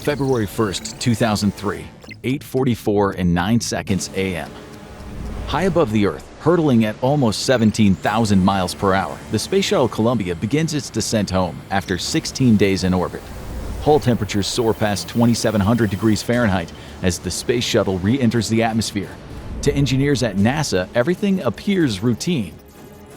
February 1st, 2003, 8:44 and 9 seconds a.m. High above the Earth, hurtling at almost 17,000 miles per hour, the Space Shuttle Columbia begins its descent home after 16 days in orbit. Hull temperatures soar past 2,700 degrees Fahrenheit as the Space Shuttle re-enters the atmosphere. To engineers at NASA, everything appears routine.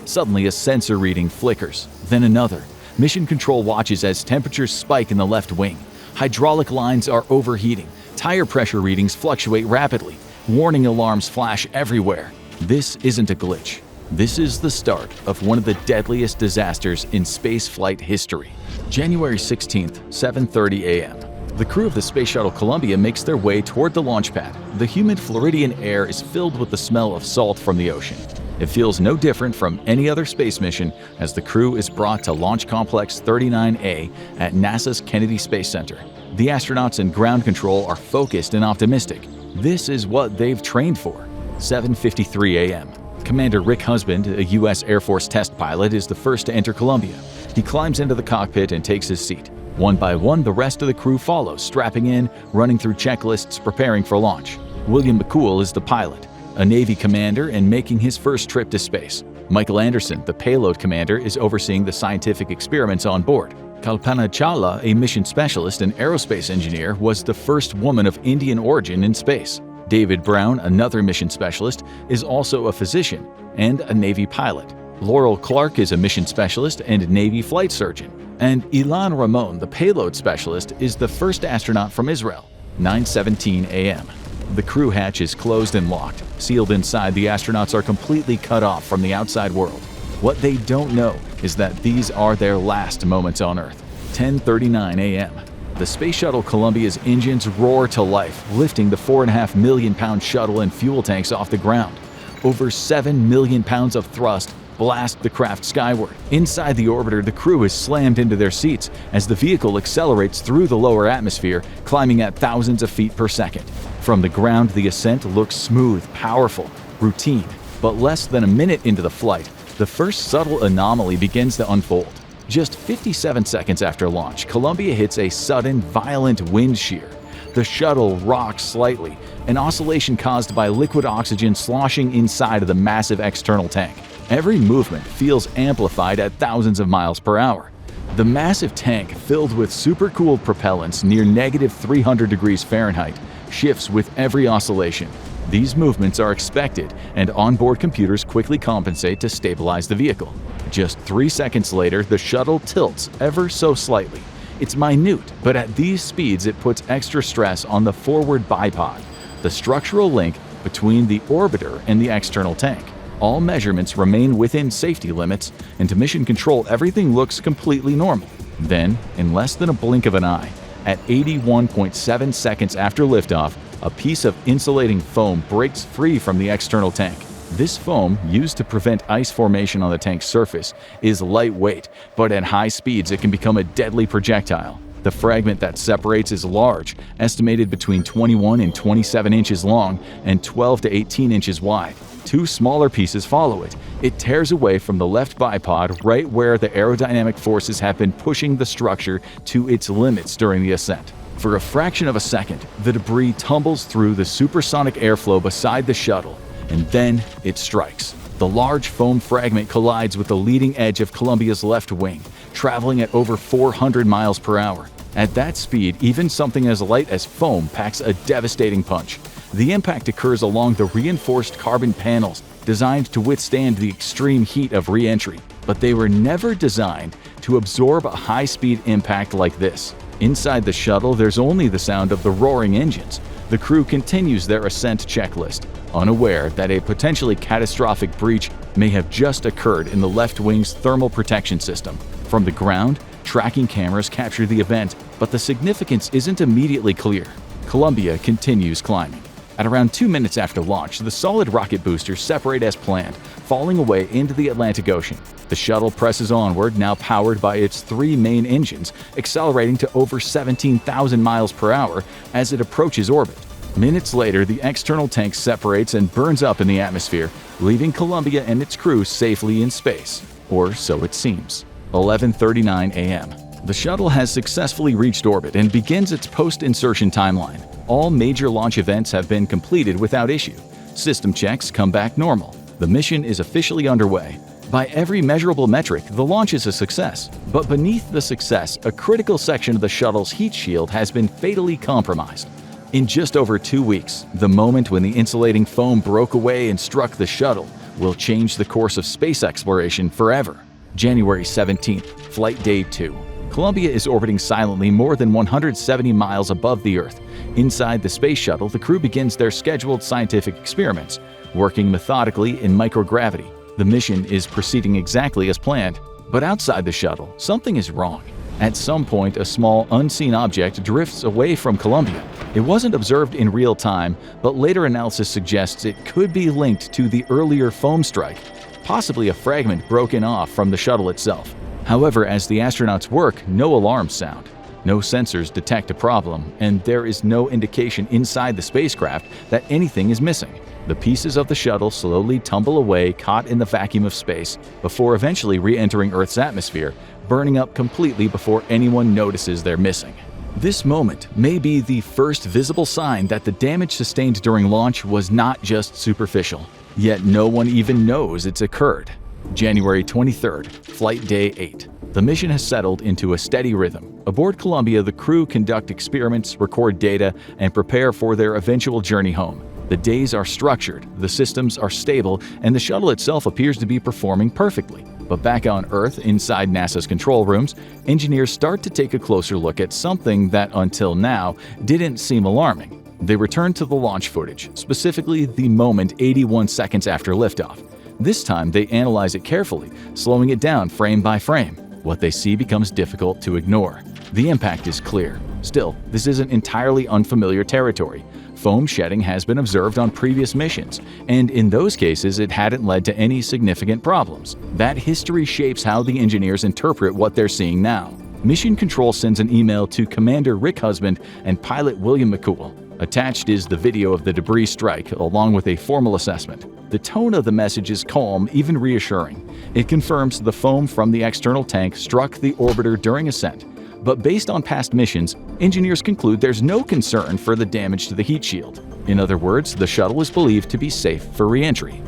Suddenly, a sensor reading flickers, then another. Mission Control watches as temperatures spike in the left wing. Hydraulic lines are overheating. Tire pressure readings fluctuate rapidly. Warning alarms flash everywhere. This isn't a glitch. This is the start of one of the deadliest disasters in spaceflight history. January 16th, 7:30 a.m. The crew of the Space Shuttle Columbia makes their way toward the launch pad. The humid Floridian air is filled with the smell of salt from the ocean. It feels no different from any other space mission as the crew is brought to Launch Complex 39A at NASA's Kennedy Space Center. The astronauts and ground control are focused and optimistic. This is what they've trained for. 7:53 a.m. Commander Rick Husband, a U.S. Air Force test pilot, is the first to enter Columbia. He climbs into the cockpit and takes his seat. One by one, the rest of the crew follows, strapping in, running through checklists, preparing for launch. William McCool is the pilot, a Navy commander and making his first trip to space. Michael Anderson, the payload commander, is overseeing the scientific experiments on board. Kalpana Chawla, a mission specialist and aerospace engineer, was the first woman of Indian origin in space. David Brown, another mission specialist, is also a physician and a Navy pilot. Laurel Clark is a mission specialist and Navy flight surgeon. And Ilan Ramon, the payload specialist, is the first astronaut from Israel. 9:17 a.m. The crew hatch is closed and locked. Sealed inside, the astronauts are completely cut off from the outside world. What they don't know is that these are their last moments on Earth. 10:39 a.m. The Space Shuttle Columbia's engines roar to life, lifting the 4.5 million pound shuttle and fuel tanks off the ground. Over 7 million pounds of thrust blast the craft skyward. Inside the orbiter, the crew is slammed into their seats as the vehicle accelerates through the lower atmosphere, climbing at thousands of feet per second. From the ground, the ascent looks smooth, powerful, routine. But less than a minute into the flight, the first subtle anomaly begins to unfold. Just 57 seconds after launch, Columbia hits a sudden, violent wind shear. The shuttle rocks slightly, an oscillation caused by liquid oxygen sloshing inside of the massive external tank. Every movement feels amplified at thousands of miles per hour. The massive tank, filled with supercooled propellants near -300 degrees Fahrenheit, shifts with every oscillation. These movements are expected, and onboard computers quickly compensate to stabilize the vehicle. Just 3 seconds later, the shuttle tilts ever so slightly. It's minute, but at these speeds it puts extra stress on the forward bipod, the structural link between the orbiter and the external tank. All measurements remain within safety limits, and to Mission Control everything looks completely normal. Then, in less than a blink of an eye, at 81.7 seconds after liftoff, a piece of insulating foam breaks free from the external tank. This foam, used to prevent ice formation on the tank's surface, is lightweight, but at high speeds it can become a deadly projectile. The fragment that separates is large, estimated between 21 and 27 inches long and 12 to 18 inches wide. Two smaller pieces follow it. It tears away from the left bipod right where the aerodynamic forces have been pushing the structure to its limits during the ascent. For a fraction of a second, the debris tumbles through the supersonic airflow beside the shuttle, and then it strikes. The large foam fragment collides with the leading edge of Columbia's left wing, traveling at over 400 miles per hour. At that speed, even something as light as foam packs a devastating punch. The impact occurs along the reinforced carbon panels designed to withstand the extreme heat of re-entry, but they were never designed to absorb a high-speed impact like this. Inside the shuttle, there's only the sound of the roaring engines. The crew continues their ascent checklist, unaware that a potentially catastrophic breach may have just occurred in the left wing's thermal protection system. From the ground, tracking cameras capture the event, but the significance isn't immediately clear. Columbia continues climbing. At around 2 minutes after launch, the solid rocket boosters separate as planned, falling away into the Atlantic Ocean. The shuttle presses onward, now powered by its 3 main engines, accelerating to over 17,000 miles per hour as it approaches orbit. Minutes later, the external tank separates and burns up in the atmosphere, leaving Columbia and its crew safely in space. Or so it seems. 11:39 a.m. The shuttle has successfully reached orbit and begins its post-insertion timeline. All major launch events have been completed without issue. System checks come back normal. The mission is officially underway. By every measurable metric, the launch is a success. But beneath the success, a critical section of the shuttle's heat shield has been fatally compromised. In just over 2 weeks, the moment when the insulating foam broke away and struck the shuttle will change the course of space exploration forever. January 17th, Flight Day 2. Columbia is orbiting silently more than 170 miles above the Earth. Inside the space shuttle, the crew begins their scheduled scientific experiments, working methodically in microgravity. The mission is proceeding exactly as planned. But outside the shuttle, something is wrong. At some point, a small, unseen object drifts away from Columbia. It wasn't observed in real time, but later analysis suggests it could be linked to the earlier foam strike, possibly a fragment broken off from the shuttle itself. However, as the astronauts work, no alarms sound. No sensors detect a problem, and there is no indication inside the spacecraft that anything is missing. The pieces of the shuttle slowly tumble away, caught in the vacuum of space, before eventually re-entering Earth's atmosphere, burning up completely before anyone notices they're missing. This moment may be the first visible sign that the damage sustained during launch was not just superficial. Yet no one even knows it's occurred. January 23rd, Flight Day 8. The mission has settled into a steady rhythm. Aboard Columbia, the crew conduct experiments, record data, and prepare for their eventual journey home. The days are structured, the systems are stable, and the shuttle itself appears to be performing perfectly. But back on Earth, inside NASA's control rooms, engineers start to take a closer look at something that, until now, didn't seem alarming. They return to the launch footage, specifically the moment 81 seconds after liftoff. This time, they analyze it carefully, slowing it down frame by frame. What they see becomes difficult to ignore. The impact is clear. Still, this isn't entirely unfamiliar territory. Foam shedding has been observed on previous missions, and in those cases it hadn't led to any significant problems. That history shapes how the engineers interpret what they're seeing now. Mission Control sends an email to Commander Rick Husband and pilot William McCool. Attached is the video of the debris strike, along with a formal assessment. The tone of the message is calm, even reassuring. It confirms the foam from the external tank struck the orbiter during ascent. But based on past missions, engineers conclude there's no concern for the damage to the heat shield. In other words, the shuttle is believed to be safe for re-entry.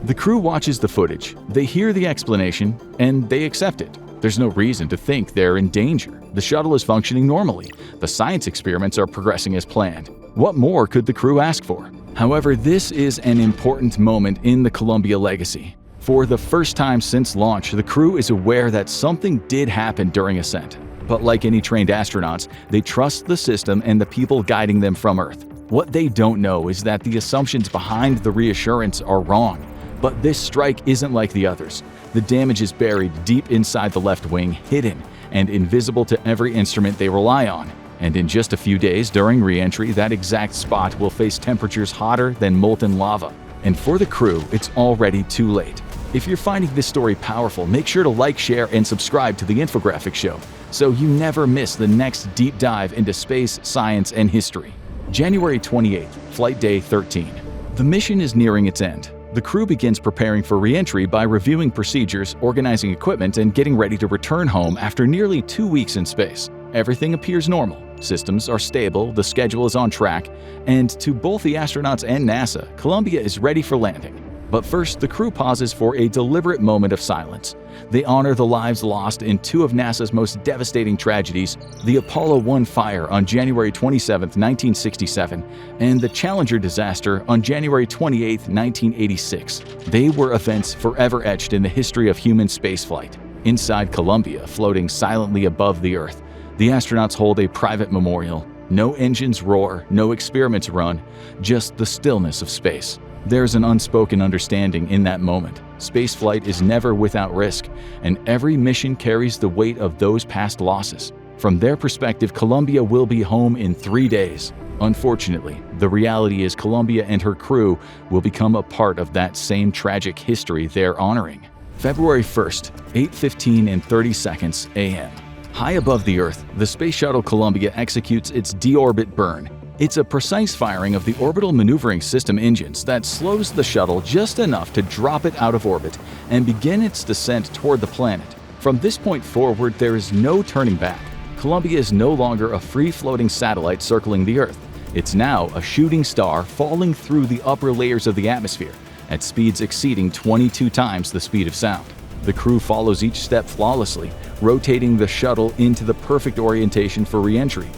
The crew watches the footage, they hear the explanation, and they accept it. There's no reason to think they're in danger. The shuttle is functioning normally. The science experiments are progressing as planned. What more could the crew ask for? However, this is an important moment in the Columbia legacy. For the first time since launch, the crew is aware that something did happen during ascent. But like any trained astronauts, they trust the system and the people guiding them from Earth. What they don't know is that the assumptions behind the reassurance are wrong. But this strike isn't like the others. The damage is buried deep inside the left wing, hidden and invisible to every instrument they rely on. And in just a few days during re-entry, that exact spot will face temperatures hotter than molten lava. And for the crew, it's already too late. If you're finding this story powerful, make sure to like, share, and subscribe to the Infographic Show so you never miss the next deep dive into space, science, and history. January 28th, Flight Day 13. The mission is nearing its end. The crew begins preparing for re-entry by reviewing procedures, organizing equipment, and getting ready to return home after nearly 2 weeks in space. Everything appears normal. Systems are stable, the schedule is on track, and to both the astronauts and NASA, Columbia is ready for landing. But first, the crew pauses for a deliberate moment of silence. They honor the lives lost in two of NASA's most devastating tragedies, the Apollo 1 fire on January 27, 1967, and the Challenger disaster on January 28, 1986. They were events forever etched in the history of human spaceflight. Inside Columbia, floating silently above the Earth, the astronauts hold a private memorial. No engines roar, no experiments run, just the stillness of space. There's an unspoken understanding in that moment. Spaceflight is never without risk, and every mission carries the weight of those past losses. From their perspective, Columbia will be home in 3 days. Unfortunately, the reality is Columbia and her crew will become a part of that same tragic history they're honoring. February 1st, 8:15:30 a.m. High above the Earth, the Space Shuttle Columbia executes its deorbit burn. It's a precise firing of the orbital maneuvering system engines that slows the shuttle just enough to drop it out of orbit and begin its descent toward the planet. From this point forward, there is no turning back. Columbia is no longer a free-floating satellite circling the Earth. It's now a shooting star falling through the upper layers of the atmosphere at speeds exceeding 22 times the speed of sound. The crew follows each step flawlessly, rotating the shuttle into the perfect orientation for re-entry.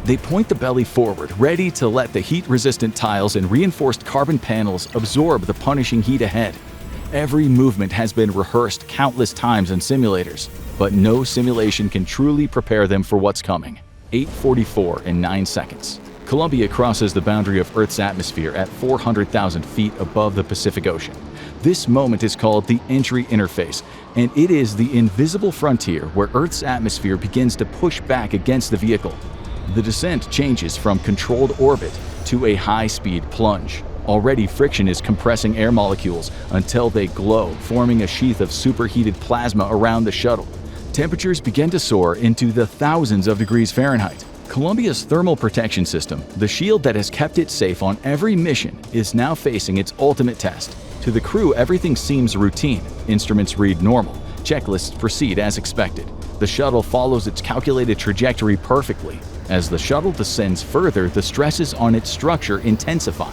They point the belly forward, ready to let the heat-resistant tiles and reinforced carbon panels absorb the punishing heat ahead. Every movement has been rehearsed countless times in simulators, but no simulation can truly prepare them for what's coming. 8:44 and 9 seconds. Columbia crosses the boundary of Earth's atmosphere at 400,000 feet above the Pacific Ocean. This moment is called the entry interface, and it is the invisible frontier where Earth's atmosphere begins to push back against the vehicle. The descent changes from controlled orbit to a high-speed plunge. Already, friction is compressing air molecules until they glow, forming a sheath of superheated plasma around the shuttle. Temperatures begin to soar into the thousands of degrees Fahrenheit. Columbia's thermal protection system, the shield that has kept it safe on every mission, is now facing its ultimate test. To the crew, everything seems routine. Instruments read normal. Checklists proceed as expected. The shuttle follows its calculated trajectory perfectly. As the shuttle descends further, the stresses on its structure intensify.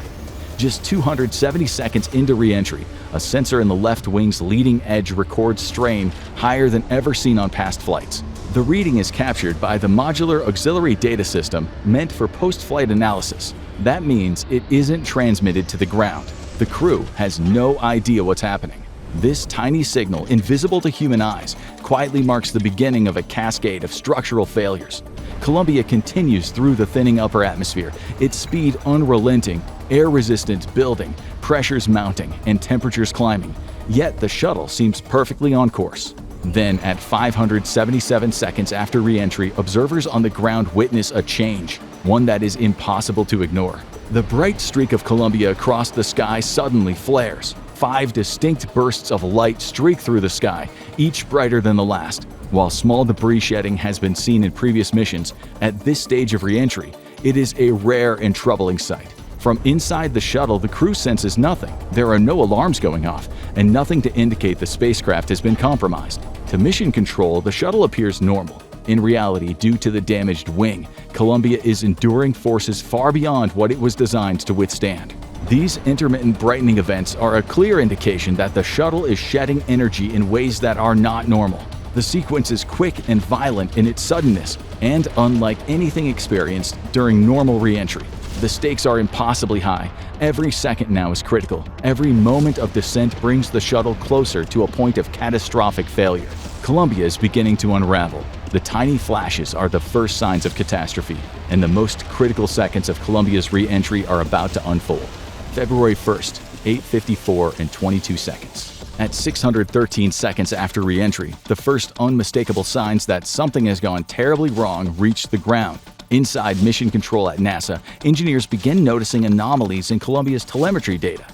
Just 270 seconds into re-entry, a sensor in the left wing's leading edge records strain higher than ever seen on past flights. The reading is captured by the modular auxiliary data system meant for post-flight analysis. That means it isn't transmitted to the ground. The crew has no idea what's happening. This tiny signal, invisible to human eyes, quietly marks the beginning of a cascade of structural failures. Columbia continues through the thinning upper atmosphere, its speed unrelenting, air resistance building, pressures mounting, and temperatures climbing. Yet the shuttle seems perfectly on course. Then, at 577 seconds after re-entry, observers on the ground witness a change, one that is impossible to ignore. The bright streak of Columbia across the sky suddenly flares. 5 distinct bursts of light streak through the sky, each brighter than the last. While small debris shedding has been seen in previous missions, at this stage of re-entry, it is a rare and troubling sight. From inside the shuttle, the crew senses nothing. There are no alarms going off, and nothing to indicate the spacecraft has been compromised. To mission control, the shuttle appears normal. In reality, due to the damaged wing, Columbia is enduring forces far beyond what it was designed to withstand. These intermittent brightening events are a clear indication that the shuttle is shedding energy in ways that are not normal. The sequence is quick and violent in its suddenness, and unlike anything experienced during normal re-entry. The stakes are impossibly high. Every second now is critical. Every moment of descent brings the shuttle closer to a point of catastrophic failure. Columbia is beginning to unravel. The tiny flashes are the first signs of catastrophe, and the most critical seconds of Columbia's re-entry are about to unfold. February 1st, 8:54 and 22 seconds. At 613 seconds after re-entry, the first unmistakable signs that something has gone terribly wrong reach the ground. Inside Mission Control at NASA, engineers begin noticing anomalies in Columbia's telemetry data.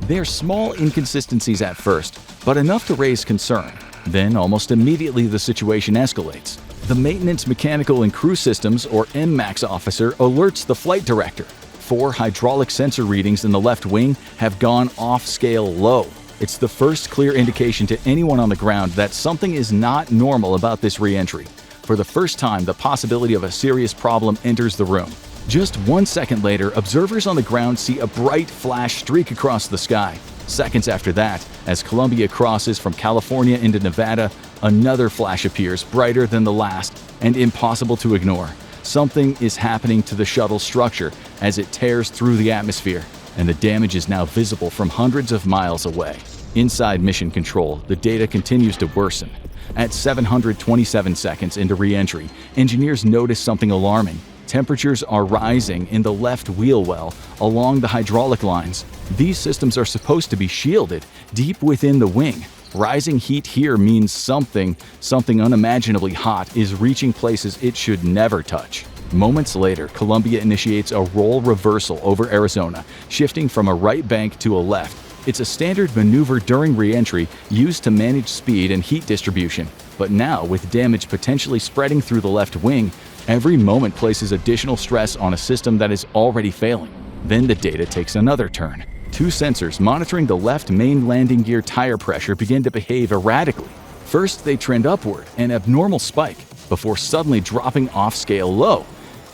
They're small inconsistencies at first, but enough to raise concern. Then, almost immediately, the situation escalates. The Maintenance Mechanical and Crew Systems, or MMAX officer, alerts the flight director. 4 hydraulic sensor readings in the left wing have gone off-scale low. It's the first clear indication to anyone on the ground that something is not normal about this re-entry. For the first time, the possibility of a serious problem enters the room. Just 1 second later, observers on the ground see a bright flash streak across the sky. Seconds after that, as Columbia crosses from California into Nevada, another flash appears, brighter than the last and impossible to ignore. Something is happening to the shuttle structure as it tears through the atmosphere, and the damage is now visible from hundreds of miles away. Inside Mission Control, the data continues to worsen. At 727 seconds into re-entry, engineers notice something alarming. Temperatures are rising in the left wheel well along the hydraulic lines. These systems are supposed to be shielded deep within the wing. Rising heat here means something unimaginably hot is reaching places it should never touch. Moments later, Columbia initiates a roll reversal over Arizona, shifting from a right bank to a left. It's a standard maneuver during re-entry used to manage speed and heat distribution. But now, with damage potentially spreading through the left wing, every moment places additional stress on a system that is already failing. Then the data takes another turn. 2 sensors monitoring the left main landing gear tire pressure begin to behave erratically. First, they trend upward, an abnormal spike, before suddenly dropping off-scale low.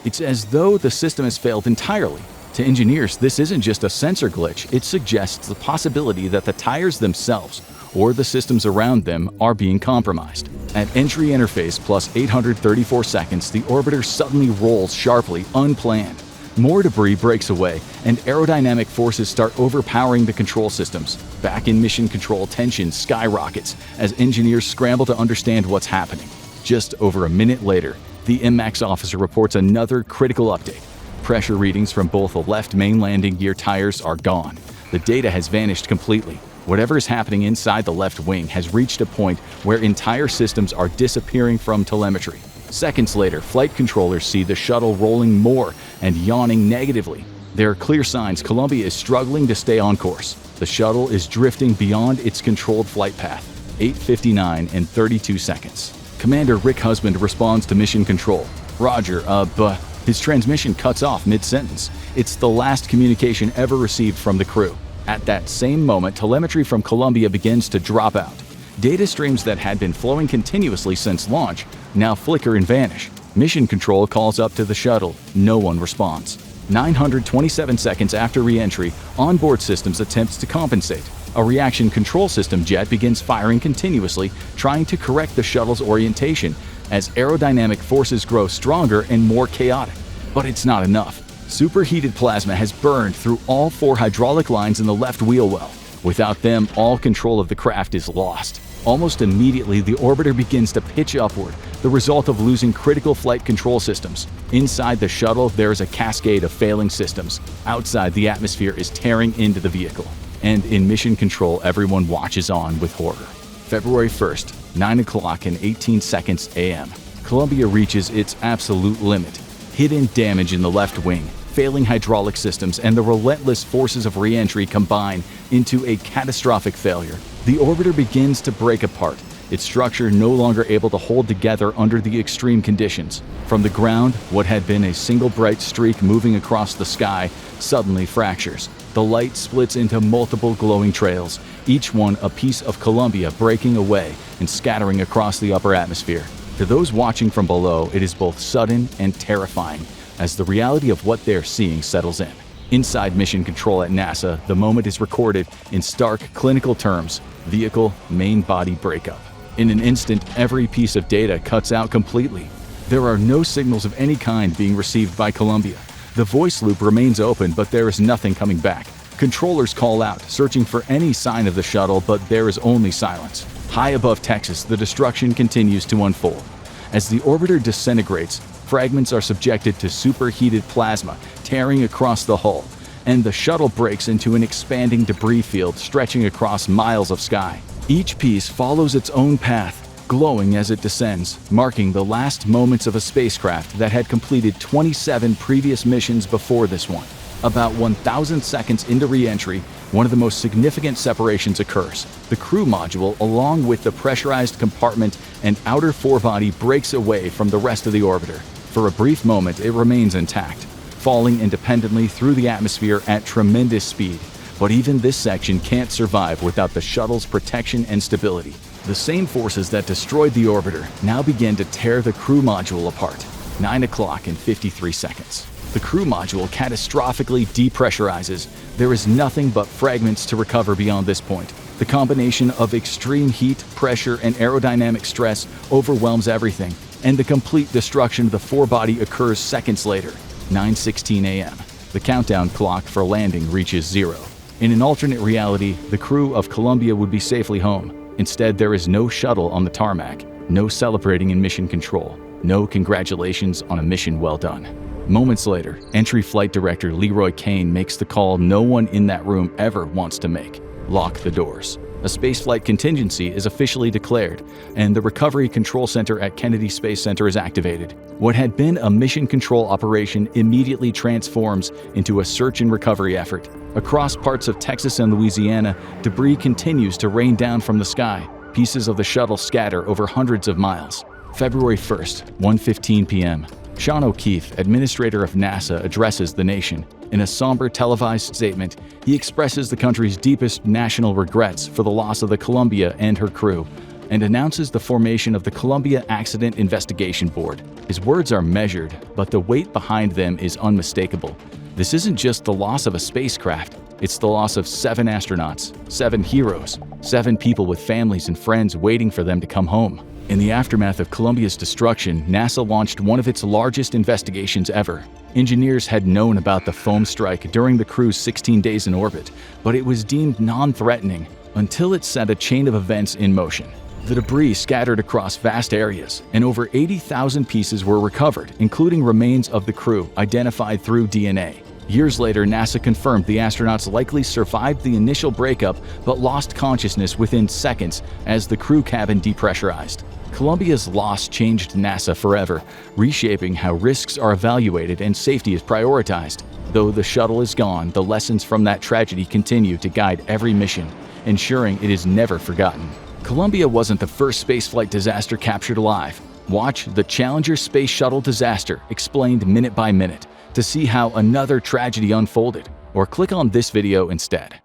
It's as though the system has failed entirely. To engineers, this isn't just a sensor glitch, it suggests the possibility that the tires themselves, or the systems around them, are being compromised. At entry interface plus 834 seconds, the orbiter suddenly rolls sharply, unplanned. More debris breaks away, and aerodynamic forces start overpowering the control systems. Back in mission control, tension skyrockets as engineers scramble to understand what's happening. Just over a minute later, the MMAX officer reports another critical update. Pressure readings from both the left main landing gear tires are gone. The data has vanished completely. Whatever is happening inside the left wing has reached a point where entire systems are disappearing from telemetry. Seconds later, flight controllers see the shuttle rolling more and yawning negatively. There are clear signs Columbia is struggling to stay on course. The shuttle is drifting beyond its controlled flight path. 8:59 and 32 seconds. Commander Rick Husband responds to mission control. Roger, but his transmission cuts off mid-sentence. It's the last communication ever received from the crew. At that same moment, telemetry from Columbia begins to drop out. Data streams that had been flowing continuously since launch now flicker and vanish. Mission control calls up to the shuttle. No one responds. 927 seconds after re-entry, onboard systems attempts to compensate. A reaction control system jet begins firing continuously, trying to correct the shuttle's orientation as aerodynamic forces grow stronger and more chaotic. But it's not enough. Superheated plasma has burned through all 4 hydraulic lines in the left wheel well. Without them, all control of the craft is lost. Almost immediately, the orbiter begins to pitch upward, the result of losing critical flight control systems. Inside the shuttle, there is a cascade of failing systems. Outside, the atmosphere is tearing into the vehicle. And in mission control, everyone watches on with horror. February 1st, 9 o'clock and 18 seconds a.m. Columbia reaches its absolute limit. Hidden damage in the left wing, failing hydraulic systems, and the relentless forces of re-entry combine into a catastrophic failure. The orbiter begins to break apart, its structure no longer able to hold together under the extreme conditions. From the ground, what had been a single bright streak moving across the sky suddenly fractures. The light splits into multiple glowing trails, each one a piece of Columbia breaking away and scattering across the upper atmosphere. To those watching from below, it is both sudden and terrifying as the reality of what they're seeing settles in. Inside mission control at NASA, the moment is recorded in stark clinical terms: vehicle main body breakup. In an instant, every piece of data cuts out completely. There are no signals of any kind being received by Columbia. The voice loop remains open, but there is nothing coming back. Controllers call out, searching for any sign of the shuttle, but there is only silence. High above Texas, the destruction continues to unfold. As the orbiter disintegrates, fragments are subjected to superheated plasma, tearing across the hull, and the shuttle breaks into an expanding debris field stretching across miles of sky. Each piece follows its own path, glowing as it descends, marking the last moments of a spacecraft that had completed 27 previous missions before this one. About 1,000 seconds into re-entry, one of the most significant separations occurs. The crew module, along with the pressurized compartment and outer forebody, breaks away from the rest of the orbiter. For a brief moment, it remains intact, falling independently through the atmosphere at tremendous speed. But even this section can't survive without the shuttle's protection and stability. The same forces that destroyed the orbiter now begin to tear the crew module apart. 9 o'clock and 53 seconds. The crew module catastrophically depressurizes. There is nothing but fragments to recover beyond this point. The combination of extreme heat, pressure, and aerodynamic stress overwhelms everything, and the complete destruction of the forebody occurs seconds later. 9:16 a.m. The countdown clock for landing reaches 0. In an alternate reality, the crew of Columbia would be safely home. Instead, there is no shuttle on the tarmac, no celebrating in mission control, no congratulations on a mission well done. Moments later, entry flight director Leroy Kane makes the call no one in that room ever wants to make: lock the doors. A spaceflight contingency is officially declared, and the Recovery Control Center at Kennedy Space Center is activated. What had been a mission control operation immediately transforms into a search and recovery effort. Across parts of Texas and Louisiana, debris continues to rain down from the sky. Pieces of the shuttle scatter over hundreds of miles. February 1st, 1:15 p.m. Sean O'Keefe, administrator of NASA, addresses the nation. In a somber televised statement, he expresses the country's deepest national regrets for the loss of the Columbia and her crew. and announces the formation of the Columbia Accident Investigation Board. His words are measured, but the weight behind them is unmistakable. This isn't just the loss of a spacecraft, it's the loss of 7 astronauts, 7 heroes, 7 people with families and friends waiting for them to come home. In the aftermath of Columbia's destruction, NASA launched one of its largest investigations ever. Engineers had known about the foam strike during the crew's 16 days in orbit, but it was deemed non-threatening until it set a chain of events in motion. The debris scattered across vast areas, and over 80,000 pieces were recovered, including remains of the crew identified through DNA. Years later, NASA confirmed the astronauts likely survived the initial breakup but lost consciousness within seconds as the crew cabin depressurized. Columbia's loss changed NASA forever, reshaping how risks are evaluated and safety is prioritized. Though the shuttle is gone, the lessons from that tragedy continue to guide every mission, ensuring it is never forgotten. Columbia wasn't the first spaceflight disaster captured alive. Watch the Challenger Space Shuttle disaster explained minute by minute to see how another tragedy unfolded, or click on this video instead.